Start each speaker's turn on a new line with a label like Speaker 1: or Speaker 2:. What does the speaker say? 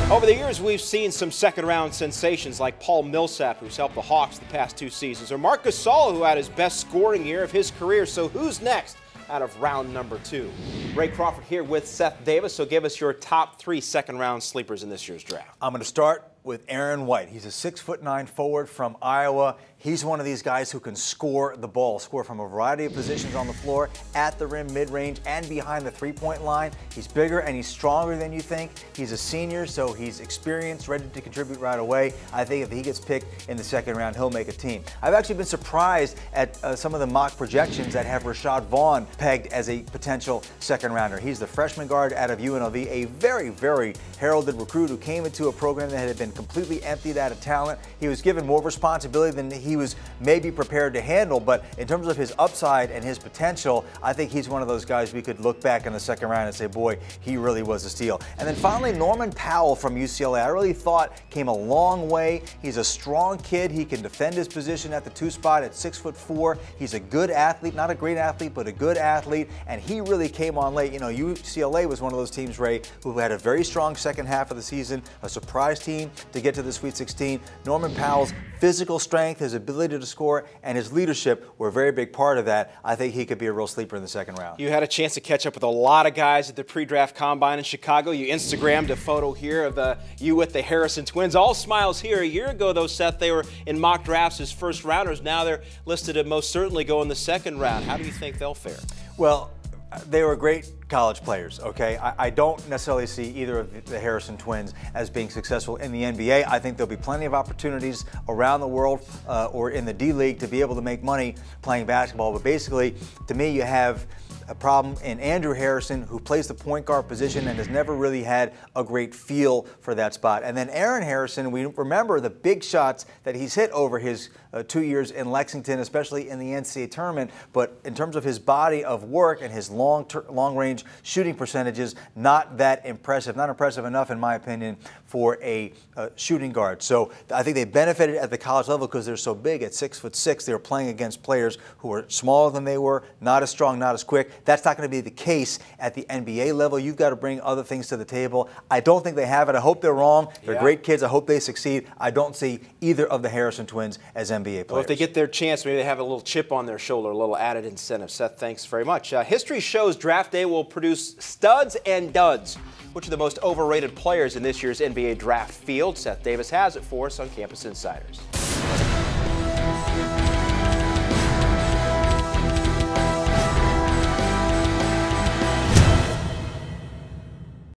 Speaker 1: Over the years, we've seen some second-round sensations like Paul Millsap, who's helped the Hawks the past 2 seasons, or Marc Gasol, who had his best scoring year of his career. So who's next out of round number 2? Ray Crawford here with Seth Davis. So give us your top 3 second-round sleepers in this year's draft.
Speaker 2: I'm going to start with Erin White. He's a 6'9" forward from Iowa. He's one of these guys who can score the ball, score from a variety of positions on the floor, at the rim, mid-range, and behind the three-point line. He's bigger and he's stronger than you think. He's a senior, so he's experienced, ready to contribute right away. I think if he gets picked in the second round, he'll make a team. I've actually been surprised at some of the mock projections that have Rashad Vaughn pegged as a potential second-rounder. He's the freshman guard out of UNLV, a very, very heralded recruit who came into a program that had been completely emptied out of talent. He was given more responsibility than he was maybe prepared to handle, but in terms of his upside and his potential, I think he's one of those guys we could look back in the second round and say, boy, he really was a steal. And then finally, Norman Powell from UCLA. I really thought came a long way. He's a strong kid. He can defend his position at the 2 spot at 6'4". He's a good athlete, not a great athlete, but a good athlete, and he really came on late. You know, UCLA was one of those teams, Ray, who had a very strong second half of the season, a surprise team to get to the Sweet 16. Norman Powell's physical strength, his ability to score, and his leadership were a very big part of that. I think he could be a real sleeper in the second round.
Speaker 1: You had a chance to catch up with a lot of guys at the pre-draft combine in Chicago. You Instagrammed a photo here of you with the Harrison twins. All smiles here. A year ago, though, Seth, they were in mock drafts as first rounders. Now they're listed to most certainly go in the second round. How do you think they'll fare?
Speaker 2: Well, they were great college players, okay? I don't necessarily see either of the Harrison twins as being successful in the NBA. I think there'll be plenty of opportunities around the world or in the D-League to be able to make money playing basketball. But basically, to me, you have a problem in Andrew Harrison, who plays the point guard position and has never really had a great feel for that spot. And then Aaron Harrison, we remember the big shots that he's hit over his 2 years in Lexington, especially in the NCAA tournament. But in terms of his body of work and his long-range shooting percentages, not that impressive. Not impressive enough, in my opinion, for a shooting guard. So I think they benefited at the college level because they're so big. At 6'6", they were playing against players who were smaller than they were, not as strong, not as quick. That's not going to be the case at the NBA level. You've got to bring other things to the table. I don't think they have it. I hope they're wrong. They're great kids. I hope they succeed. I don't see either of the Harrison twins as NBA players.
Speaker 1: Well, if they get their chance, maybe they have a little chip on their shoulder, a little added incentive. Seth, thanks very much. History shows draft day will produce studs and duds. Which are the most overrated players in this year's NBA draft field? Seth Davis has it for us on Campus Insiders.